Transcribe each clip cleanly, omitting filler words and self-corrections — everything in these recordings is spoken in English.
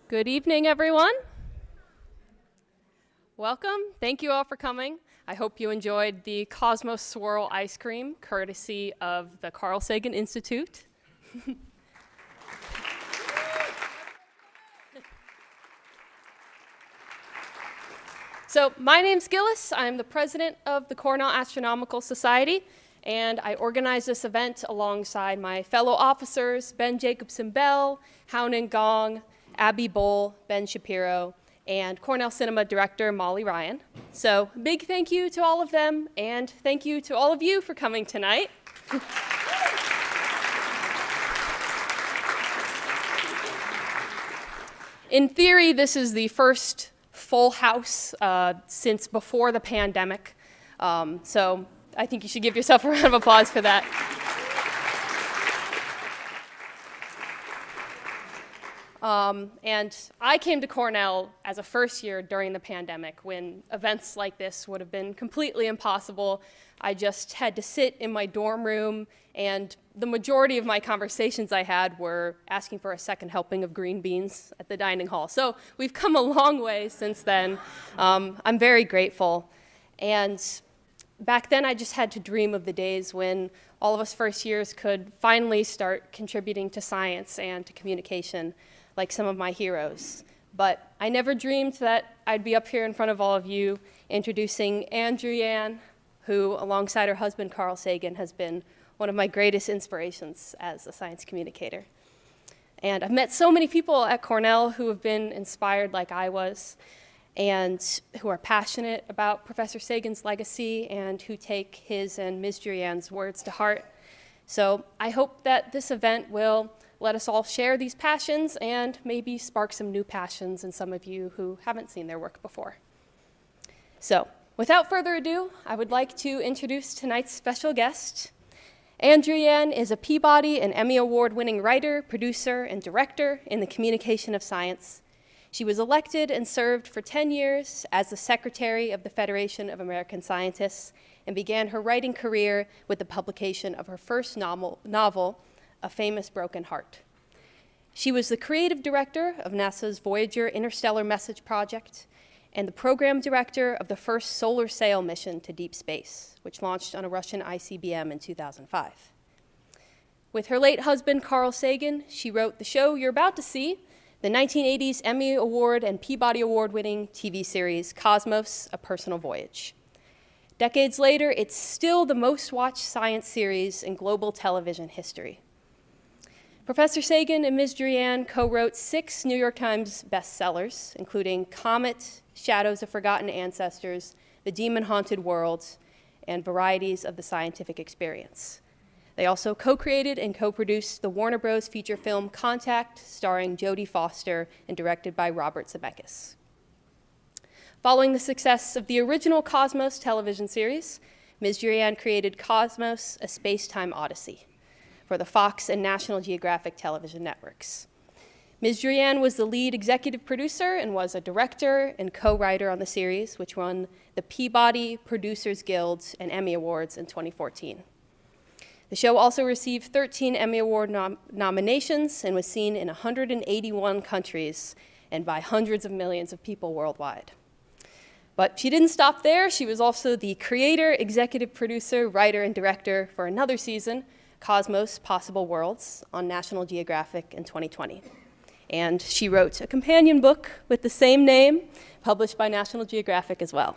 Good evening, everyone. Welcome. Thank you all for coming. I hope you enjoyed the Cosmos Swirl ice cream, courtesy of the Carl Sagan Institute. So my name's Gillis. I'm the president of the Cornell Astronomical Society, and I organize this event alongside my fellow officers, Ben Jacobson-Bell, Hounan Gong, Abby Bowl, Ben Shapiro, and Cornell Cinema director Molly Ryan. So big thank you to all of them, and thank you to all of you for coming tonight. In theory, this is the first full house since before the pandemic. So I think you should give yourself a round of applause for that. And I came to Cornell as a first year during the pandemic when events like this would have been completely impossible. I just had to sit in my dorm room, and the majority of my conversations I had were asking for a second helping of green beans at the dining hall. So we've come a long way since then. I'm very grateful. And back then I just had to dream of the days when all of us first years could finally start contributing to science and to communication, like some of my heroes. But I never dreamed that I'd be up here in front of all of you introducing Ann Druyan, who, alongside her husband, Carl Sagan, has been one of my greatest inspirations as a science communicator. And I've met so many people at Cornell who have been inspired like I was, and who are passionate about Professor Sagan's legacy and who take his and Ms. Druyan's words to heart. So I hope that this event will let us all share these passions and maybe spark some new passions in some of you who haven't seen their work before. So, without further ado, I would like to introduce tonight's special guest. Ann Druyan is a Peabody and Emmy Award-winning writer, producer, and director in the communication of science. She was elected and served for 10 years as the secretary of the Federation of American Scientists and began her writing career with the publication of her first novel, A Famous Broken Heart. She was the creative director of NASA's Voyager Interstellar Message Project and the program director of the first solar sail mission to deep space, which launched on a Russian ICBM in 2005. With her late husband, Carl Sagan, she wrote the show you're about to see, the 1980s Emmy Award and Peabody Award-winning TV series Cosmos, A Personal Voyage. Decades later, it's still the most-watched science series in global television history. Professor Sagan and Ms. Druyan co-wrote 6 New York Times bestsellers, including Comet, Shadows of Forgotten Ancestors, The Demon-Haunted World, and Varieties of the Scientific Experience. They also co-created and co-produced the Warner Bros. Feature film Contact, starring Jodie Foster and directed by Robert Zemeckis. Following the success of the original Cosmos television series, Ms. Druyan created Cosmos, A Spacetime Odyssey for the Fox and National Geographic television networks. Ms. Druyan was the lead executive producer and was a director and co-writer on the series, which won the Peabody Producers Guild and Emmy Awards in 2014. The show also received 13 Emmy Award nominations and was seen in 181 countries and by hundreds of millions of people worldwide. But she didn't stop there. She was also the creator, executive producer, writer, and director for another season, Cosmos, Possible Worlds, on National Geographic in 2020. And she wrote a companion book with the same name, published by National Geographic as well.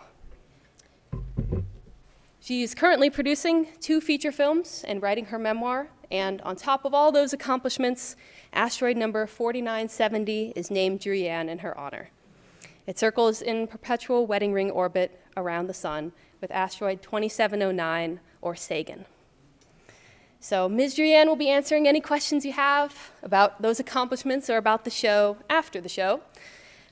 She's currently producing 2 feature films and writing her memoir, and on top of all those accomplishments, asteroid number 4970 is named Druyan in her honor. It circles in perpetual wedding ring orbit around the sun with asteroid 2709, or Sagan. So Ms. Druyan will be answering any questions you have about those accomplishments or about the show after the show.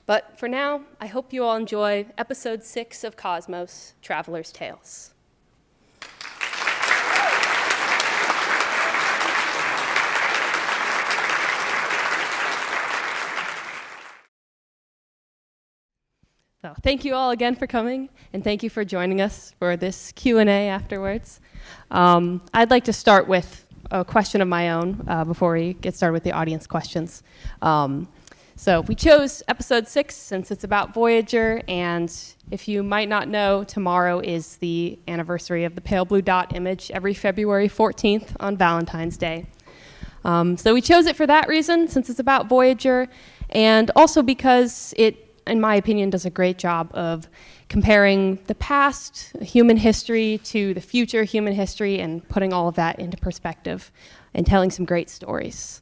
But for now, I hope you all enjoy episode 6 of Cosmos, Traveler's Tales. So thank you all again for coming, and thank you for joining us for this Q&A afterwards. I'd like to start with a question of my own before we get started with the audience questions. So we chose episode 6 since it's about Voyager, and if you might not know, tomorrow is the anniversary of the pale blue dot image every February 14th on Valentine's Day. So we chose it for that reason, since it's about Voyager, and also because it, in my opinion, does a great job of comparing the past human history to the future human history and putting all of that into perspective and telling some great stories.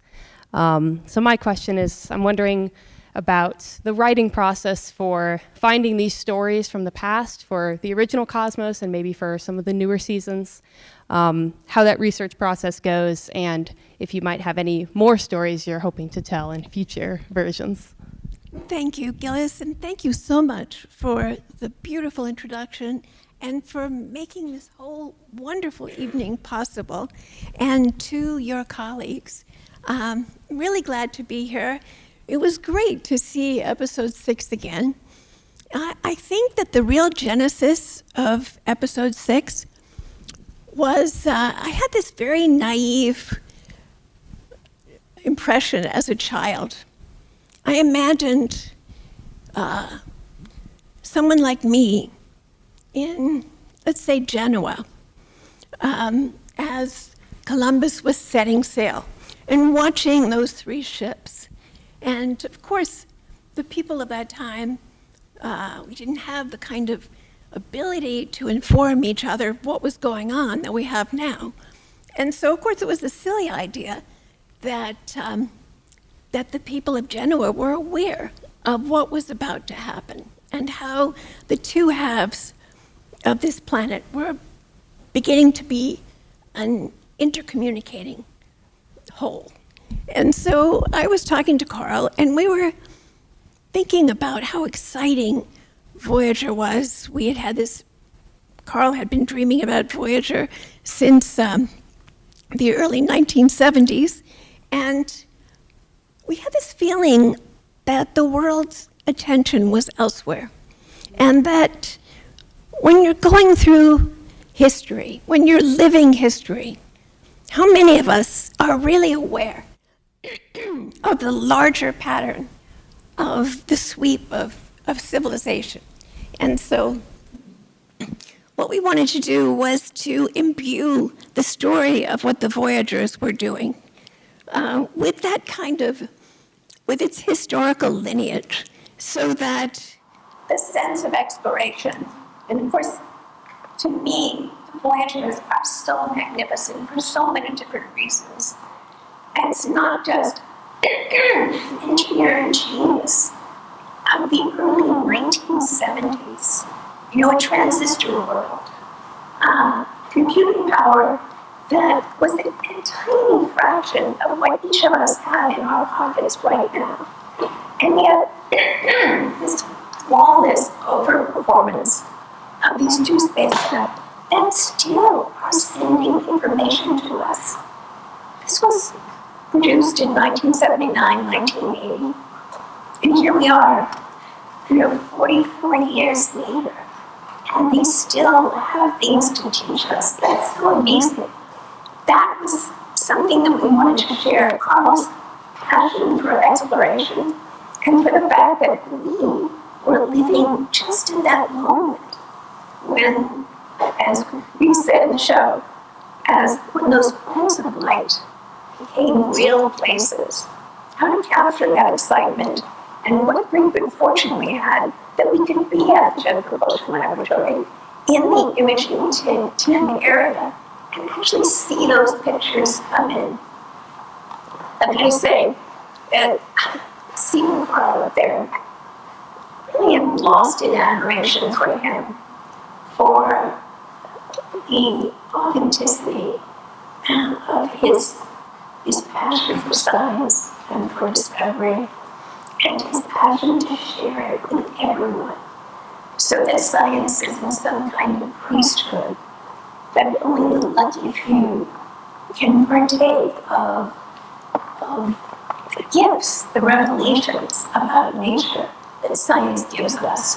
So my question is, I'm wondering about the writing process for finding these stories from the past for the original Cosmos and maybe for some of the newer seasons, how that research process goes, and if you might have any more stories you're hoping to tell in future versions. Thank you, Gillis, and thank you so much for the beautiful introduction and for making this whole wonderful evening possible. And to your colleagues, I'm really glad to be here. It was great to see episode 6 again. I think that the real genesis of episode 6 was I had this very naive impression as a child. I imagined someone like me in, let's say, Genoa, as Columbus was setting sail and watching those 3 ships. And of course, the people of that time, we didn't have the kind of ability to inform each other of what was going on that we have now. And so, of course, it was a silly idea that that the people of Genoa were aware of what was about to happen and how the 2 halves of this planet were beginning to be an intercommunicating whole. And so I was talking to Carl, and we were thinking about how exciting Voyager was. We had this, Carl had been dreaming about Voyager since the early 1970s, and we had this feeling that the world's attention was elsewhere, and that when you're going through history, when you're living history, how many of us are really aware of the larger pattern of the sweep of civilization? And so what we wanted to do was to imbue the story of what the Voyagers were doing with that kind of, with its historical lineage, so that the sense of exploration, and of course, to me, the Voyagers are so magnificent for so many different reasons. And it's not just engineering genius of the early 1970s, a transistor world, computing power that was a tiny fraction of what each of us have in our pockets right now. And yet, this flawless overperformance of these 2 spacecraft that still are sending information to us. This was produced in 1979, 1980. And here we are, 44 years later, and they still have things to teach us. That's so amazing. That was something that we wanted to share, Carl's passion for exploration, and for the fact that we were living just in that moment when, as we said in the show, when those points of light became real places, how to capture that excitement, and what great good fortune we had that we could be at the Jet Propulsion Laboratory in the imaging team area and actually see those pictures come in. And I say that seeing Carl up there, really am lost in admiration for him, for the authenticity of his passion for science and for discovery, and his passion to share it with everyone, so that science isn't some kind of priesthood that only the lucky few can partake of the gifts, the revelations about nature that science gives us.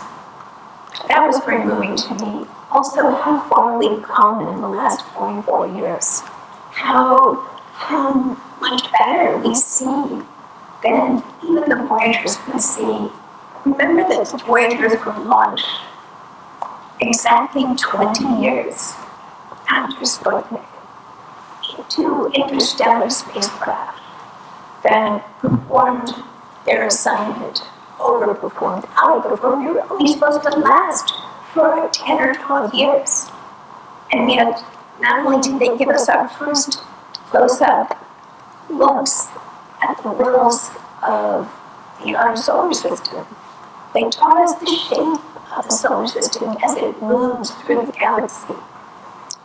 That was very moving to me. Also, how far we've come in the last 44 years. How much better we see than even the Voyagers could see. Remember that the Voyagers were launched exactly 20 years after Sputnik, two interstellar spacecraft that performed their assignment, overperformed, outperformed. They were only supposed to last for 10 or 12 years. And yet, not only did they give us our first close-up looks at the worlds of our solar system, they taught us the shape of the solar system as it moves through the galaxy.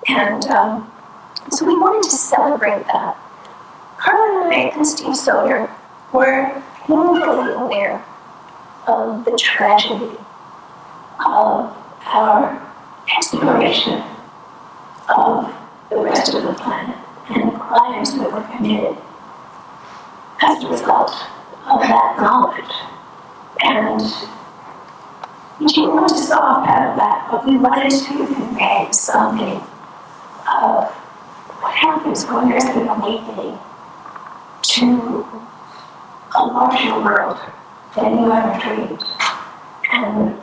And so we wanted to celebrate that. Carl and I and Steve Soder were painfully aware of the tragedy of our exploration of the rest of the planet and the crimes that were committed as a result of that knowledge. And we didn't want to solve out of that, but we wanted to convey something of what happens when there's an awakening to a larger world than you ever dreamed. And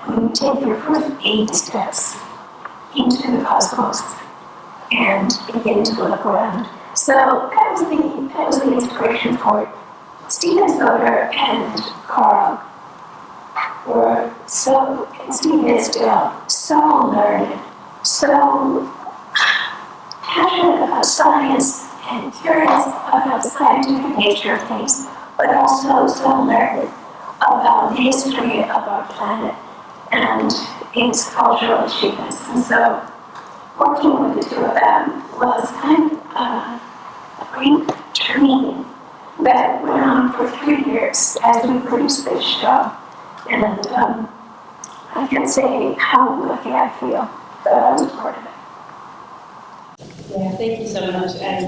when you take your first 8 steps into the cosmos and begin to look around. So that was the inspiration for it. Stephen Soder and Carl were and Steve is still so learned, so passionate about science and curious about the scientific nature of things, but also so learned about the history of our planet and its cultural achievements. And so working with the two of them was kind of a great dream that went on for 3 years as we produced this show. And I can say how lucky I feel that I was part of it. Yeah, thank you so much. And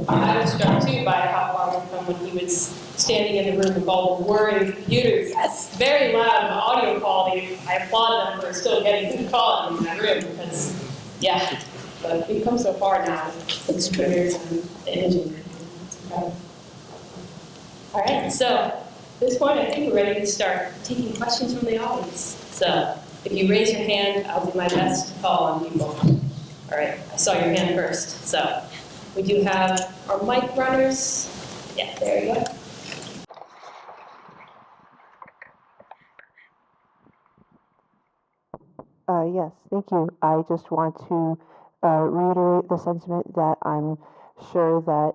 I was struck too by how far we've come when he was standing in the room with all the whirring computers. That's very loud audio quality. I applaud them for still getting good quality in that room because, yeah, but we've come so far now. It's triggers and the imaging. Okay. All right, so at this point, I think we're ready to start taking questions from the audience. So if you raise your hand, I'll do my best to call on people. All right, I saw your hand first. So we do have our mic runners. Yeah, there you go. Yes, thank you. I just want to reiterate the sentiment that I'm sure that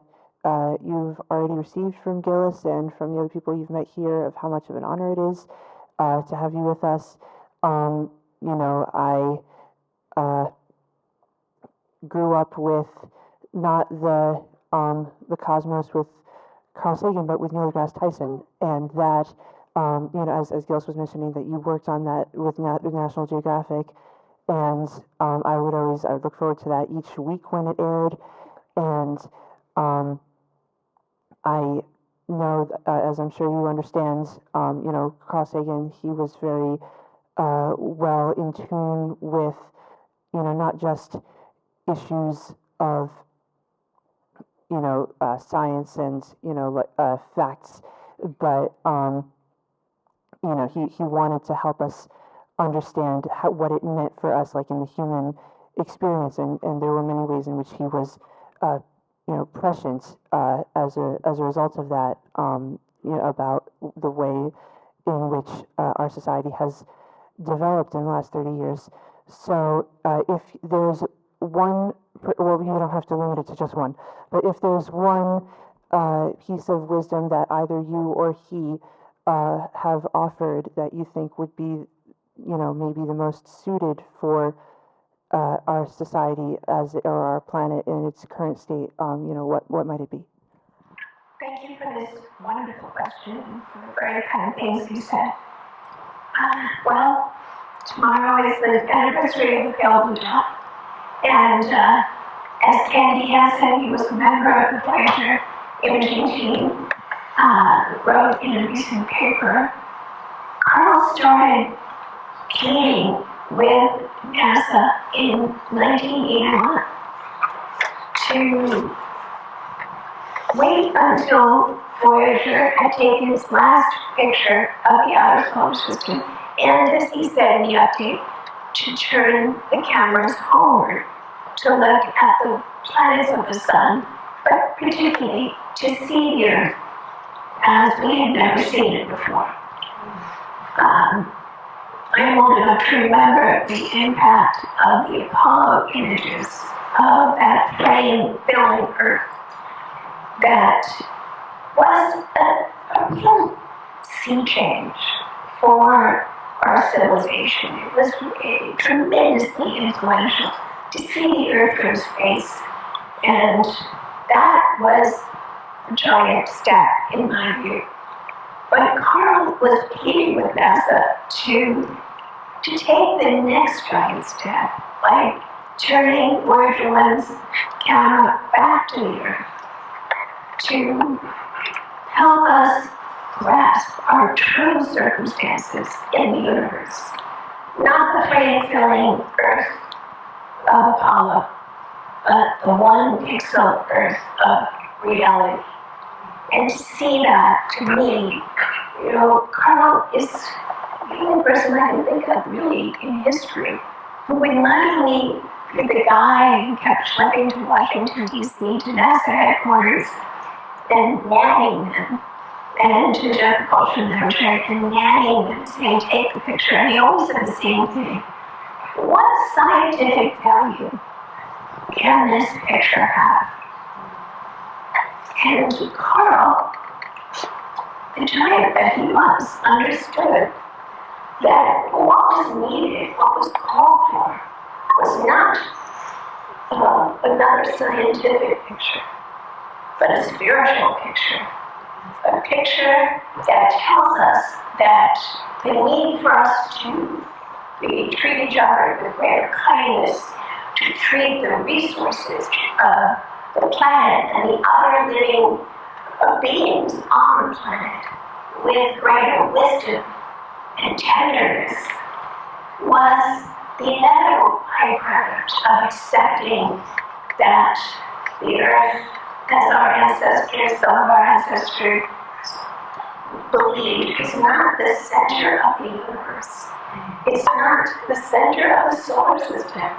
you've already received from Gillis and from the other people you've met here of how much of an honor it is to have you with us. I grew up with not the cosmos with Carl Sagan, but with Neil deGrasse Tyson, and that as Gilles was mentioning, that you worked on that with National Geographic, and I would look forward to that each week when it aired, and I know, as I'm sure you understand, Carl Sagan, he was very well in tune with, not just issues of, science and, facts, but, he wanted to help us understand what it meant for us, like in the human experience, and there were many ways in which he was, prescient as a result of that, about the way in which our society has developed in the last 30 years. So if there's one, well, you don't have to limit it to just one, but if there's one piece of wisdom that either you or he have offered that you think would be, maybe the most suited for our society or our planet in its current state, what might it be? Thank you for this wonderful question and for the very kind things you said. Well, tomorrow is the anniversary of the Pale Blue Dot, and as Candy Hansen, he was a member of the Voyager imaging team, wrote in a recent paper, Carl started teaming with NASA in 1981 to wait until Voyager had taken its last picture of the outer solar system, and as he said in the update, to turn the cameras homeward to look at the planets of the sun, but particularly to see the Earth as we had never seen it before. I'm old enough to remember the impact of the Apollo images of that plane filling Earth that was a real sea change for our civilization. It was tremendously influential to see the Earth from space, and that was a giant step in my view. But Carl was pleading with NASA to take the next giant step, like turning Voyager 1's camera back to the Earth, to help us grasp our true circumstances in the universe, not the flame-filling Earth of Apollo, but the one pixel Earth of reality. And to see that, to me, Carl is the only person I can think of really in history who would not only be the guy who kept schlepping to Washington, D.C. to NASA headquarters and nagging them, and to Jeff Propulsion Laboratory and nagging them, saying, take the picture. And he always said the same thing. What scientific value can this picture have? And Carl, the giant that he was, understood that what was needed, what was called for, was not another scientific picture, but a spiritual picture. A picture that tells us that the need for us to treat each other with greater kindness, to treat the resources of the planet and the other living beings on the planet with greater wisdom and tenderness was the inevitable byproduct of accepting that the Earth, as our ancestors, some of our ancestors believed, is not the center of the universe. It's not the center of the solar system.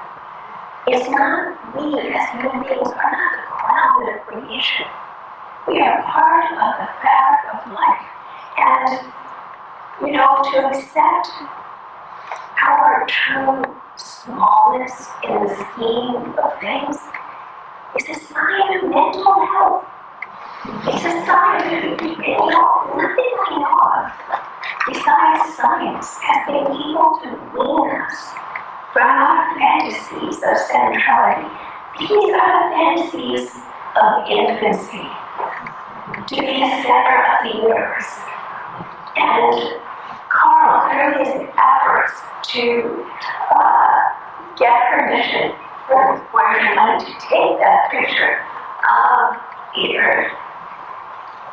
It's not, we as human beings are not the crown of creation. We are part of the fabric of life. And, to accept our true smallness in the scheme of things is a sign of mental health. It's a sign of mental health. Nothing I know of, besides science, has been able to wean us from our fantasies of centrality. These are the fantasies of infancy, to be the center of the universe. And Carl, through his efforts to get permission for Voyager 1 to take that picture of the Earth,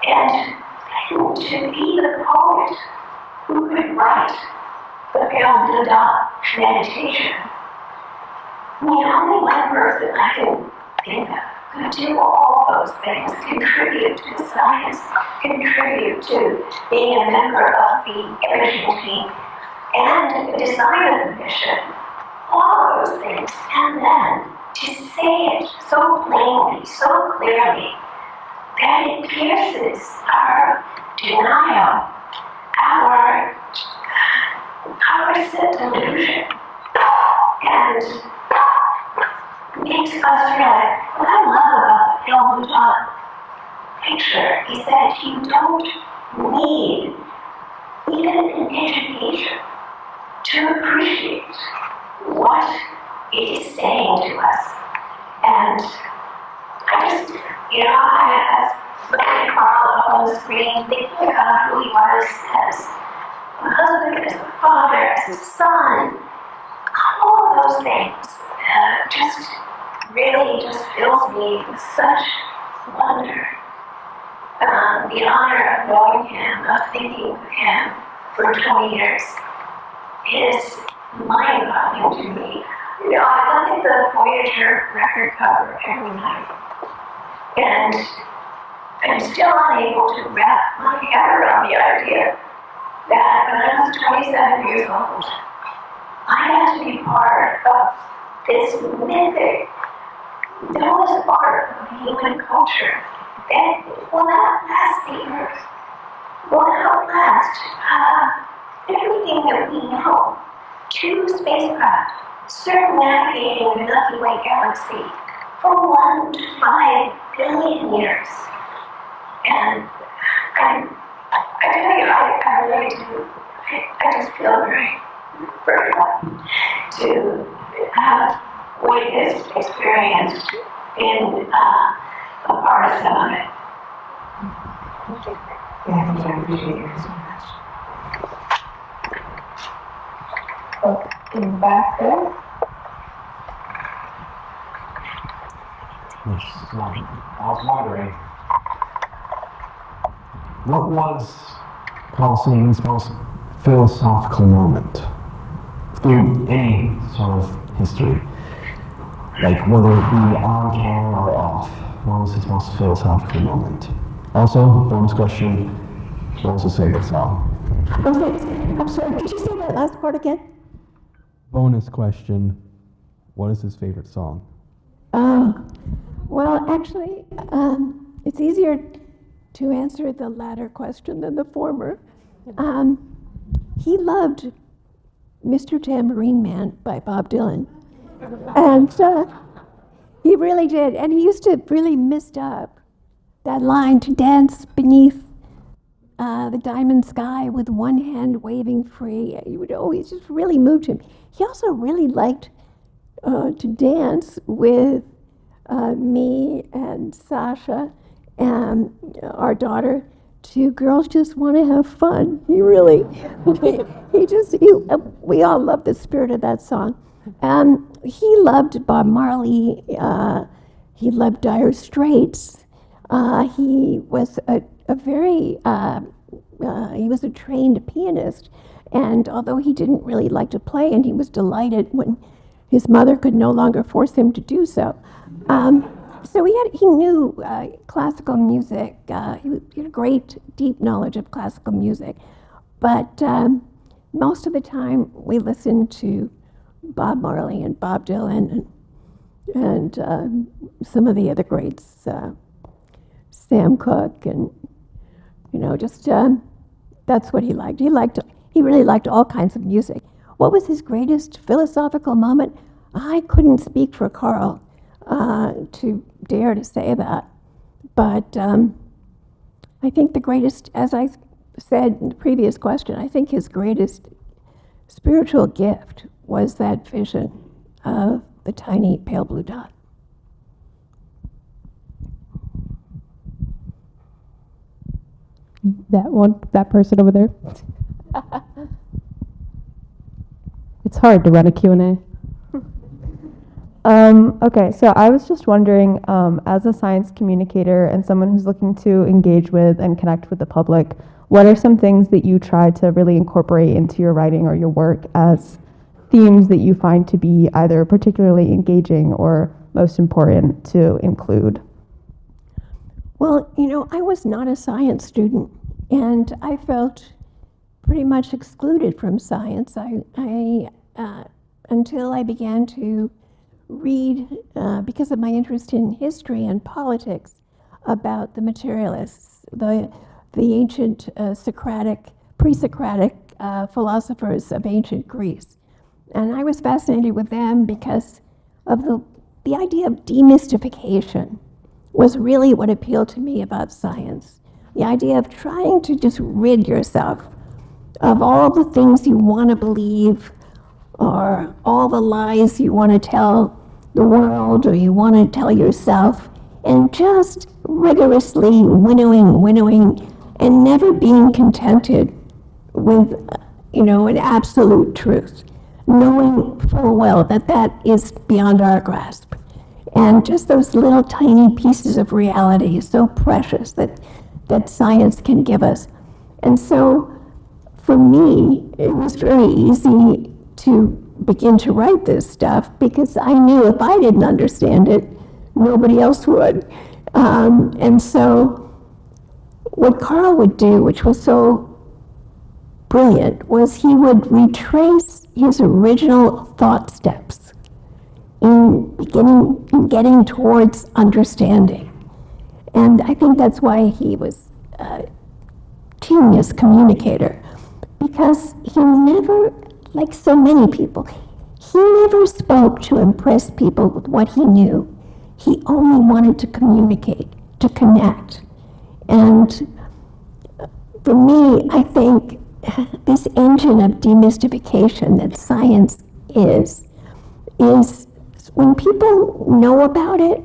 and to be the poet who could write the Pale Dot meditation. The only one person I can think of could do all those things, contribute to science, contribute to being a member of the imaging team, and the design of the mission, all those things, and then to say it so plainly, so clearly, that it pierces our denial, our delusion, and makes us realize, what I love about the Pale Dot picture is that you don't need even an education to appreciate what it is saying to us. And I just, I was looking at Carl up on the screen, thinking about who he was as a husband, as a father, as a son, all of those things just really just fills me with such wonder. The honor of knowing him, of thinking of him for 20 years is mind-boggling to me. I look at the Voyager record cover every night, and I'm still unable to wrap my head around the idea that when I was 27 years old, I had to be part of this mythic, noblest part of human culture that will outlast the earth, will outlast everything that we know. 2 spacecraft circumnavigating the Milky Way galaxy for 1 to 5 billion years. And I tell you, I really do. I just feel very lucky to have witnessed, experienced, been a part of some of it. Yeah, I appreciate you so much. Oh, in the back there? Yes, I was wondering, what was Carl Sagan's most philosophical moment through any sort of history? Like whether it be on camera or off, what was his most philosophical moment? Also, bonus question, what was his favorite song? I'm sorry, could you say that last part again? Bonus question, what is his favorite song? Well, actually, it's easier to answer the latter question than the former. He loved Mr. Tambourine Man by Bob Dylan. And he really did. And he used to really mist up that line, to dance beneath the diamond sky with one hand waving free. You would always just really moved him. He also really liked to dance with me and Sasha and our daughter to Girls Just Want to Have Fun. He really, we all love the spirit of that song. He loved Bob Marley. He loved Dire Straits. He was he was a trained pianist, and although he didn't really like to play, and he was delighted when his mother could no longer force him to do so. So he knew classical music. He had a great, deep knowledge of classical music. But most of the time, we listened to Bob Marley and Bob Dylan and some of the other greats, Sam Cooke, and that's what he liked. He really liked all kinds of music. What was his greatest philosophical moment? I couldn't speak for Carl to dare to say that, but I think the greatest, as I said in the previous question, I think his greatest spiritual gift was that vision of the tiny pale blue dot. That person over there. It's hard to run a Q&A. Okay, so I was just wondering, as a science communicator and someone who's looking to engage with and connect with the public, what are some things that you try to really incorporate into your writing or your work as themes that you find to be either particularly engaging or most important to include? Well, I was not a science student, and I felt pretty much excluded from science. I until I began to read, because of my interest in history and politics, about the materialists, the ancient pre-Socratic philosophers of ancient Greece. And I was fascinated with them because of the idea of demystification was really what appealed to me about science. The idea of trying to just rid yourself of all the things you want to believe, or all the lies you want to tell the world or you want to tell yourself, and just rigorously winnowing, and never being contented with, an absolute truth, knowing full well that is beyond our grasp. And just those little tiny pieces of reality is so precious that science can give us. And so, for me, it was very easy to begin to write this stuff because I knew if I didn't understand it, nobody else would. And so what Carl would do, which was so brilliant, was he would retrace his original thought steps in getting towards understanding. And I think that's why he was a genius communicator, because he never, like so many people, he never spoke to impress people with what he knew. He only wanted to communicate, to connect. And for me, I think this engine of demystification that science is when people know about it,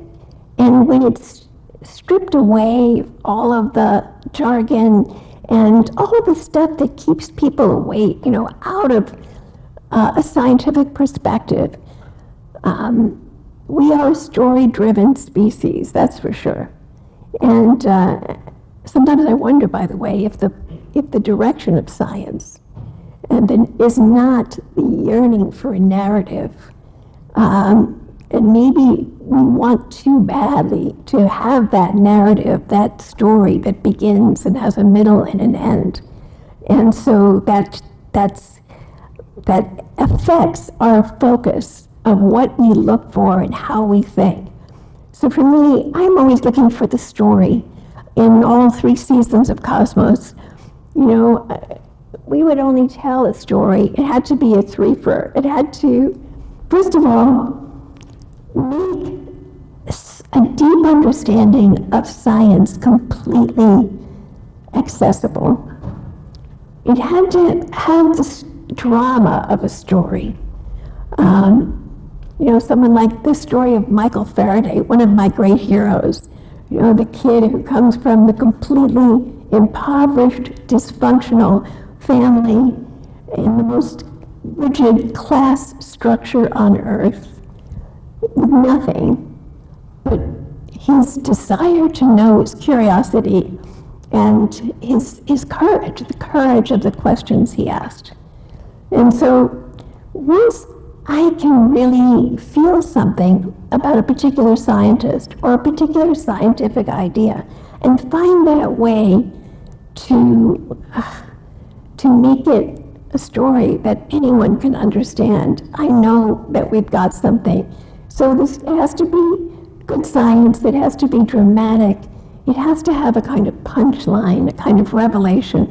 and when it's stripped away all of the jargon and all of the stuff that keeps people awake, out of a scientific perspective. We are a story-driven species, that's for sure. And sometimes I wonder, by the way, if the direction of science is not the yearning for a narrative. And maybe we want too badly to have that narrative, that story that begins and has a middle and an end. And so that affects our focus of what we look for and how we think. So for me, I'm always looking for the story in all 3 seasons of Cosmos. We would only tell a story. It had to be a threefer. It had to, first of all, make a deep understanding of science completely accessible. It had to have the drama of a story. Someone like the story of Michael Faraday, one of my great heroes. The kid who comes from the completely impoverished, dysfunctional family in the most rigid class structure on Earth, with nothing but his desire to know, his curiosity, and his courage, the courage of the questions he asked. And so once I can really feel something about a particular scientist or a particular scientific idea and find that way to make it a story that anyone can understand, I know that we've got something. So it has to be good science, it has to be dramatic, it has to have a kind of punchline, a kind of revelation.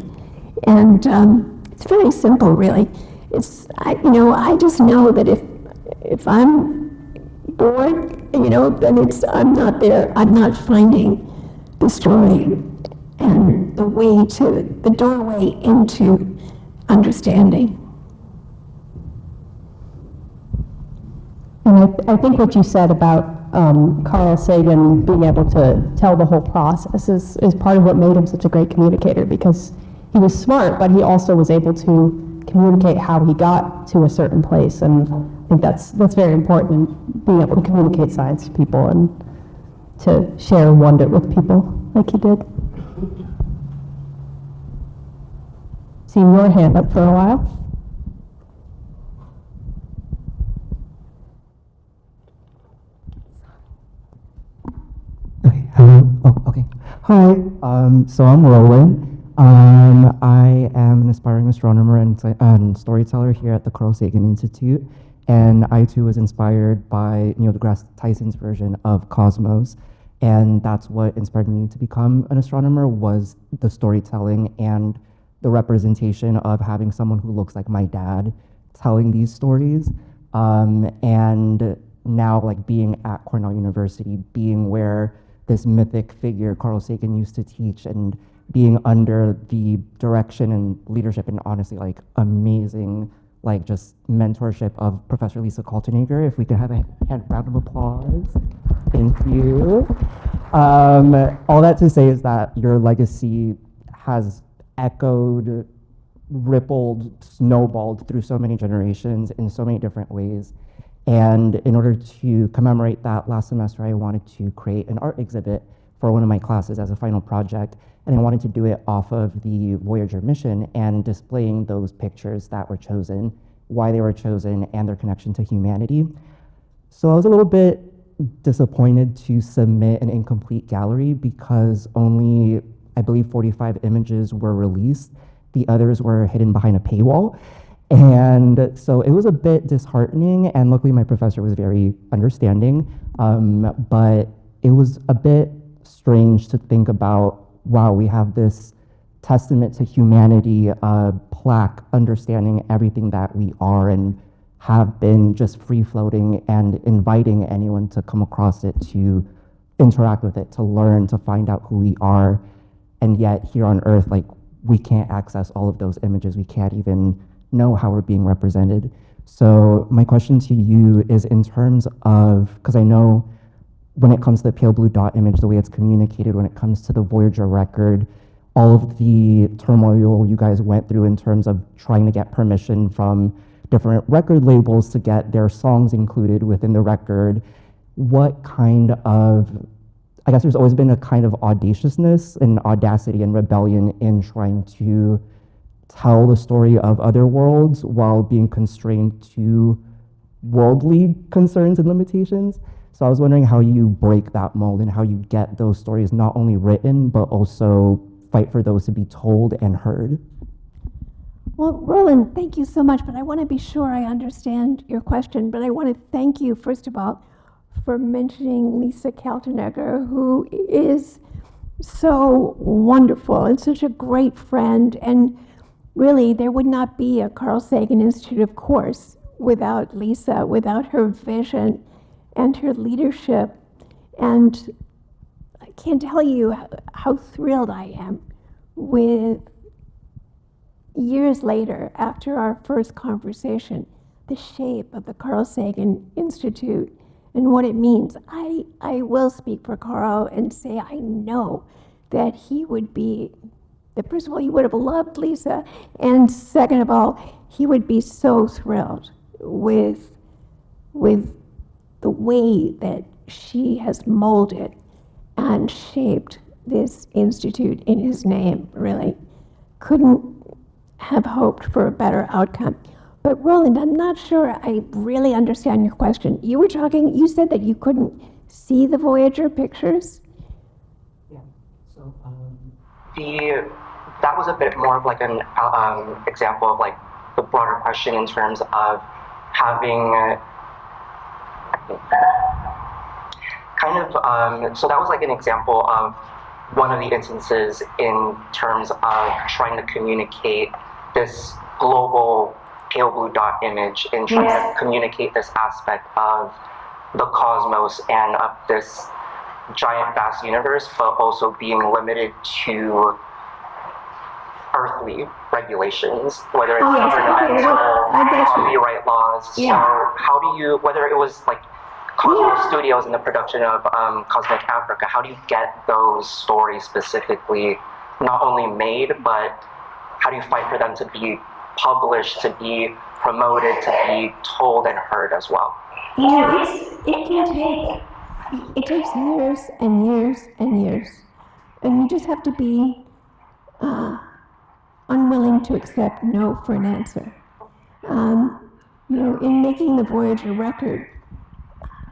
And it's very simple, really. I just know that if I'm bored, then I'm not there. I'm not finding the story and the doorway into understanding. And I think what you said about Carl Sagan being able to tell the whole process is part of what made him such a great communicator, because he was smart, but he also was able to communicate how he got to a certain place. And I think that's very important, being able to communicate science to people and to share wonder with people like he did. Seen your hand up for a while. Okay, hello. Oh, okay. Hi, so I'm Roland. I am an aspiring astronomer and storyteller here at the Carl Sagan Institute, and I too was inspired by Neil deGrasse Tyson's version of Cosmos, and that's what inspired me to become an astronomer, was the storytelling and the representation of having someone who looks like my dad telling these stories, and now being at Cornell University, being where this mythic figure Carl Sagan used to teach, and being under the direction and leadership and honestly amazing just mentorship of Professor Lisa Kaltenegger. If we could have a round of applause. Thank you. All that to say is that your legacy has echoed, rippled, snowballed through so many generations in so many different ways. And in order to commemorate that, last semester I wanted to create an art exhibit for one of my classes as a final project, and I wanted to do it off of the Voyager mission and displaying those pictures that were chosen, why they were chosen, and their connection to humanity. So I was a little bit disappointed to submit an incomplete gallery because only I believe 45 images were released. The others were hidden behind a paywall. And so it was a bit disheartening, and luckily my professor was very understanding, but it was a bit strange to think about, wow, we have this testament to humanity, plaque understanding everything that we are and have been just free floating and inviting anyone to come across it to interact with it, to learn, to find out who we are. And yet here on Earth, like, we can't access all of those images. We can't even know how we're being represented. So my question to you is in terms of, because I know when it comes to the pale blue dot image, the way it's communicated, when it comes to the Voyager record, all of the turmoil you guys went through in terms of trying to get permission from different record labels to get their songs included within the record, what kind of, I guess there's always been a kind of audaciousness and audacity and rebellion in trying to tell the story of other worlds while being constrained to worldly concerns and limitations. So I was wondering how you break that mold and how you get those stories not only written, but also fight for those to be told and heard. Well, Roland, thank you so much, but I want to be sure I understand your question. But I want to thank you, first of all, for mentioning Lisa Kaltenegger, who is so wonderful and such a great friend. And really, there would not be a Carl Sagan Institute, of course, without Lisa, without her vision and her leadership. And I can't tell you how thrilled I am with, years later, after our first conversation, the shape of the Carl Sagan Institute and what it means. I will speak for Carl and say I know that he would be, that first of all, he would have loved Lisa, and second of all, he would be so thrilled with the way that she has molded and shaped this institute in his name. Really couldn't have hoped for a better outcome. But Roland, I'm not sure I really understand your question. You were talking, you said that you couldn't see the Voyager pictures? Yeah, so that was a bit more of like an example of like the broader question in terms of having so that was like an example of one of the instances in terms of trying to communicate this global pale blue dot image and trying to communicate this aspect of the cosmos and of this giant vast universe, but also being limited to earthly regulations, whether it's governmental, copyright laws. So how do you, whether it was like Cosmos Studios in the production of Cosmic Africa, how do you get those stories specifically not only made, but how do you fight for them to be published, to be promoted, to be told and heard as well? It takes years and years and years. And you just have to be unwilling to accept no for an answer. In making the Voyager record,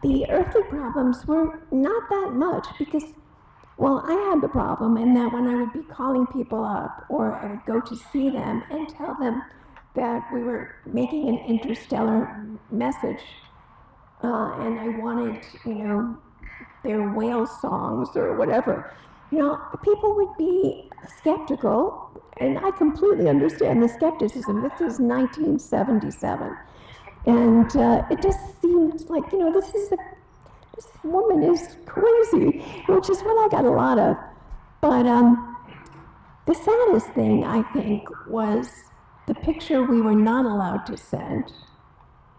the earthly problems were not that much because, well, I had the problem in that when I would be calling people up or I would go to see them and tell them that we were making an interstellar message and I wanted, their whale songs or whatever, people would be skeptical, and I completely understand the skepticism. This is 1977. And it just seemed like, this woman is crazy, which is what I got a lot of. But the saddest thing, I think, was the picture we were not allowed to send.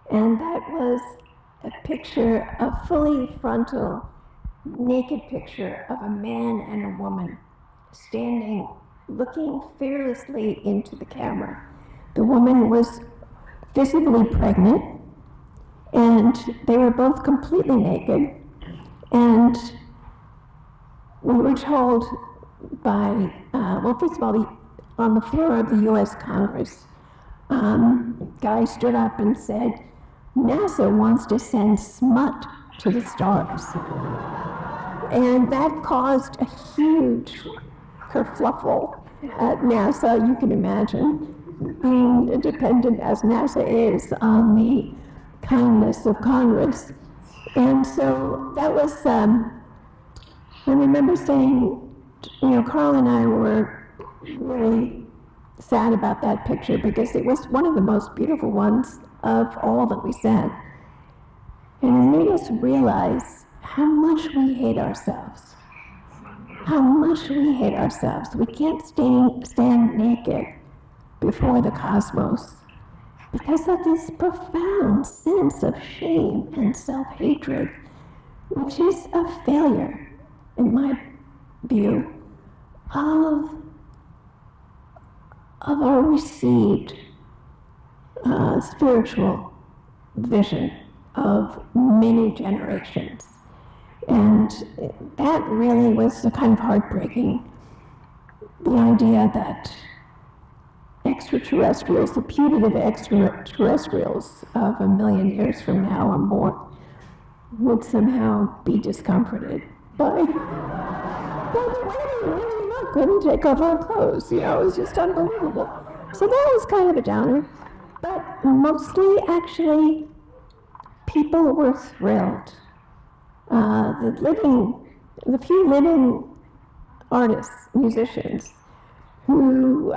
And that was a picture, a fully frontal, naked picture of a man and a woman standing, looking fearlessly into the camera. The woman was visibly pregnant, and they were both completely naked. And we were told by, first of all, on the floor of the US Congress, guy stood up and said, NASA wants to send smut to the stars. And that caused a huge kerfluffle at NASA, you can imagine, being dependent as NASA is on the kindness of Congress. And so that was, I remember saying, Carl and I were really sad about that picture because it was one of the most beautiful ones of all that we sent. And it made us realize how much we hate ourselves. How much we hate ourselves. We can't stand naked before the cosmos because of this profound sense of shame and self-hatred, which is a failure, in my view, of our received spiritual vision of many generations. And that really was the kind of heartbreaking, the idea that extraterrestrials, the putative extraterrestrials of 1 million years from now or more, would somehow be discomforted by couldn't take off our clothes, it was just unbelievable. So that was kind of a downer, but mostly actually people were thrilled. The few living artists, musicians, who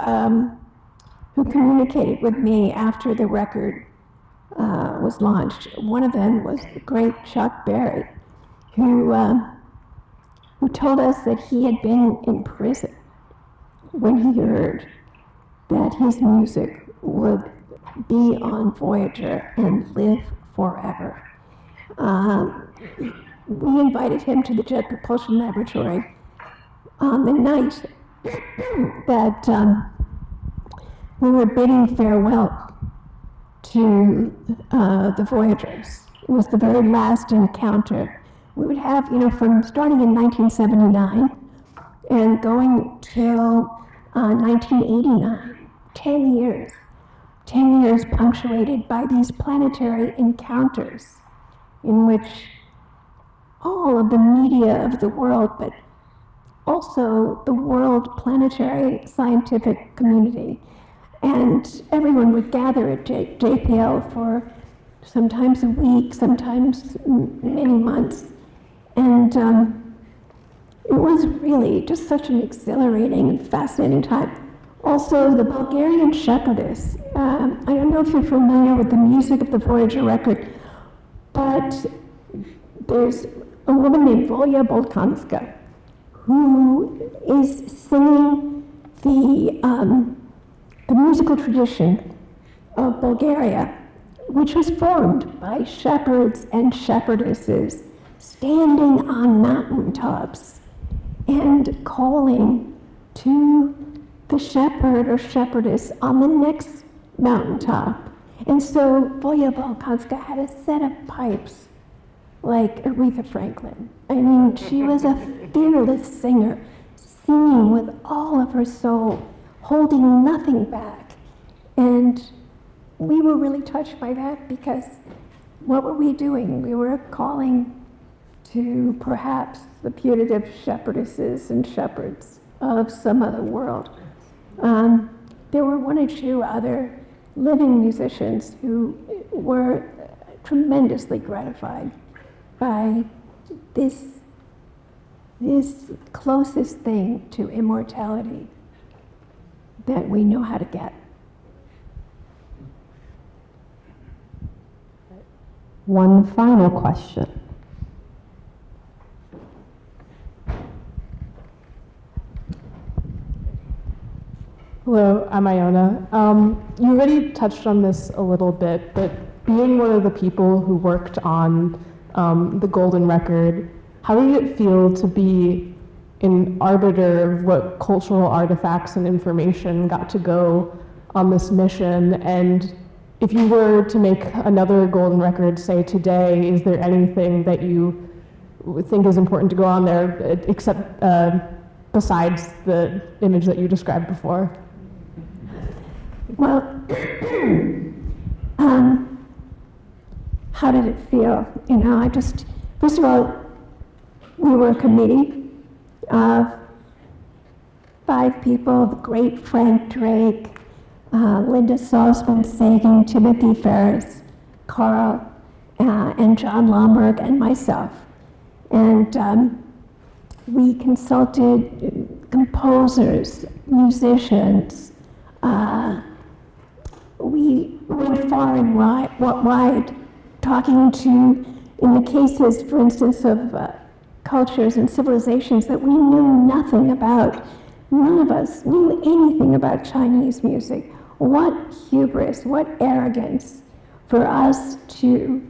communicated with me after the record was launched. One of them was the great Chuck Berry, who told us that he had been in prison when he heard that his music would be on Voyager and live forever. We invited him to the Jet Propulsion Laboratory on the night that we were bidding farewell to the Voyagers. It was the very last encounter. We would have, from starting in 1979 and going till 1989, 10 years. 10 years punctuated by these planetary encounters in which all of the media of the world, but also the world planetary scientific community, and everyone would gather at JPL for sometimes a week, sometimes many months. And it was really just such an exhilarating and fascinating time. Also, the Bulgarian shepherdess. I don't know if you're familiar with the music of the Voyager record, but there's a woman named Volia Bolkanska who is singing the musical tradition of Bulgaria, which was formed by shepherds and shepherdesses standing on mountaintops and calling to the shepherd or shepherdess on the next mountaintop. And so Volia Bolkanska had a set of pipes like Aretha Franklin. I mean, she was a fearless singer, singing with all of her soul, holding nothing back. And we were really touched by that because what were we doing? We were calling to perhaps the putative shepherdesses and shepherds of some other world. There were one or two other living musicians who were tremendously gratified by this closest thing to immortality that we know how to get. One final question. Hello, I'm Iona. You already touched on this a little bit, but being one of the people who worked on the Golden Record, how did it feel to be an arbiter of what cultural artifacts and information got to go on this mission? And if you were to make another Golden Record, say today, is there anything that you think is important to go on there, except besides the image that you described before? Well, how did it feel? First of all, we were a committee of 5 people, the great Frank Drake, Linda Salzman Sagan, Timothy Ferris, Carl, and John Lomberg, and myself. And we consulted composers, musicians. We went far and wide, talking to, in the cases, for instance, of cultures and civilizations that we knew nothing about. None of us knew anything about Chinese music. What hubris, what arrogance for us to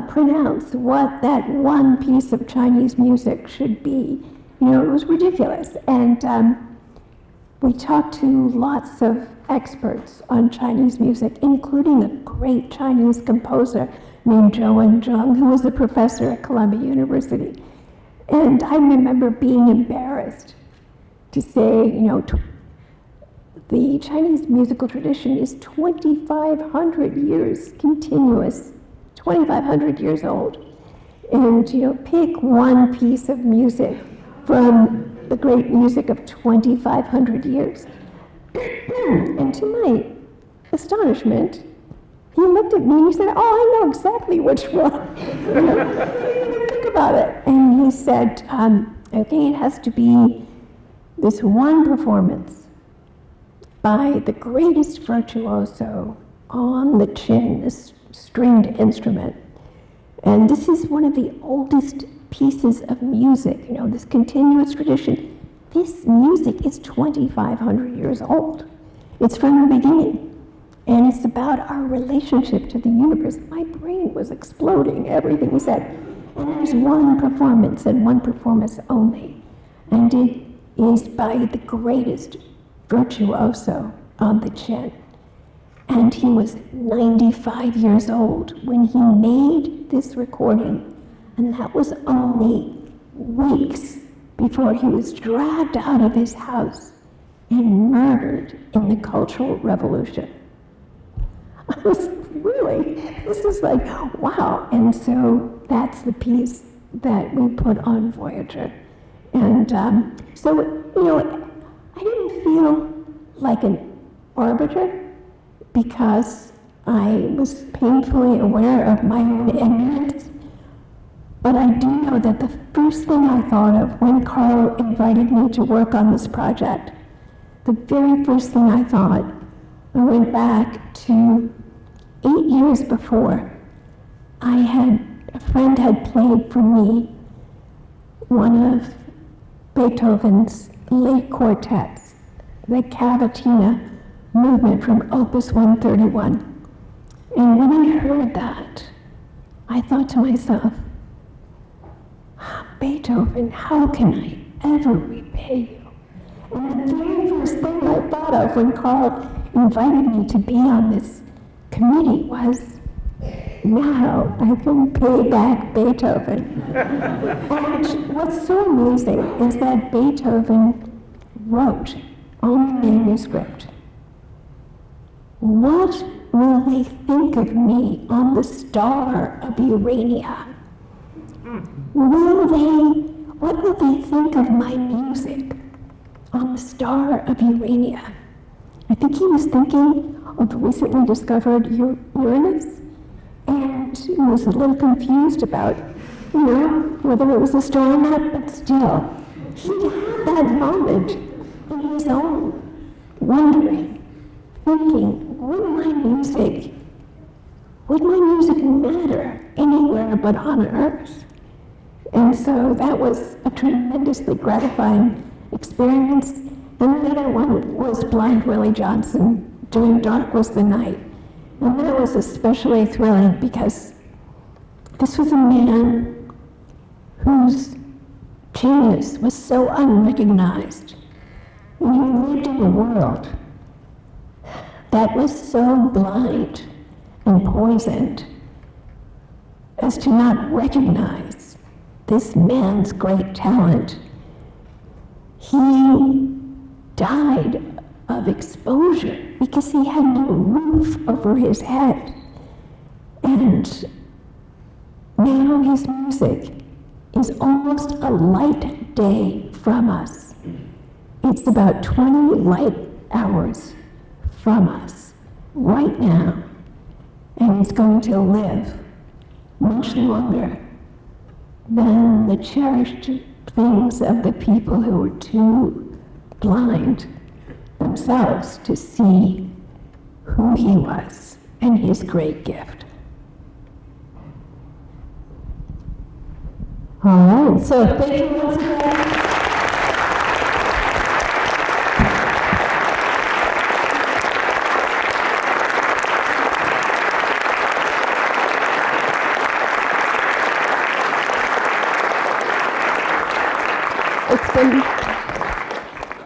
pronounce what that one piece of Chinese music should be. You know, it was ridiculous. And we talked to lots of experts on Chinese music, including a great Chinese composer named Zhou Zheng, who was a professor at Columbia University. And I remember being embarrassed to say, you know, the Chinese musical tradition is 2,500 years continuous, 2,500 years old. And, you know, pick one piece of music from the great music of 2,500 years. And to my astonishment, he looked at me and he said, "Oh, I know exactly which one." You know, he didn't think about it. And he said, okay, it has to be this one performance by the greatest virtuoso on the chin, this stringed instrument. And this is one of the oldest pieces of music, you know, this continuous tradition. This music is 2,500 years old. It's from the beginning. And it's about our relationship to the universe. My brain was exploding, everything he said. And there's one performance and one performance only. And it is by the greatest virtuoso on the chin. And he was 95 years old when he made this recording. And that was only weeks before he was dragged out of his house and murdered in the Cultural Revolution. I was really, this is like, wow. And so that's the piece that we put on Voyager. And so, you know, I didn't feel like an arbiter because I was painfully aware of my own ignorance. But I do know that the first thing I thought of when Carl invited me to work on this project, the very first thing I thought, I went back to 8 years before. A friend had played for me one of Beethoven's late quartets, the Cavatina movement from Opus 131. And when I heard that, I thought to myself, Beethoven, how can I ever repay you? And the very first thing I thought of when Carl invited me to be on this committee was, now I can pay back Beethoven. And what's so amazing is that Beethoven wrote on the manuscript, "What will they think of me on the star of Urania? What will they think of my music on the star of Urania?" I think he was thinking of the recently discovered Uranus, and he was a little confused about, you know, whether it was a star or not, but still, he had that moment in his own wondering, thinking, would my music matter anywhere but on Earth? And so that was a tremendously gratifying experience. And the other one was Blind Willie Johnson doing Dark Was the Night. And that was especially thrilling because this was a man whose genius was so unrecognized. And he lived in a world that was so blind and poisoned as to not recognize this man's great talent. He died of exposure because he had no roof over his head. And now his music is almost a light day from us. It It's about 20 light hours from us right now, and it's going to live much longer than the cherished things of the people who were too blind themselves to see who he was and his great gift. All right, so thank you once again.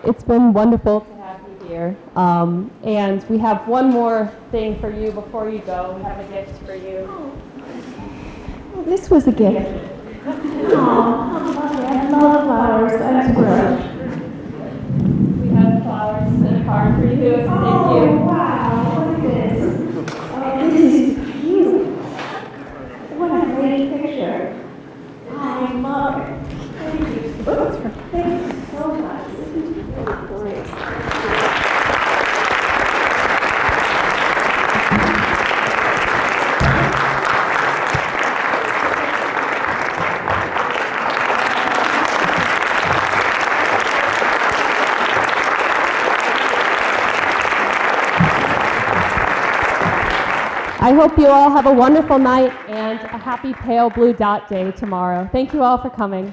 It's been wonderful to have you here. And we have one more thing for you before you go. We have a gift for you. Well, this was a gift. I love flowers. That's great. We have flowers and a card for you. Thank you. Wow, look at this. Oh, this is beautiful. What a great picture. I love it. Thank you. Thank you so much. This is really glorious. I hope you all have a wonderful night and a happy Pale Blue Dot Day tomorrow. Thank you all for coming.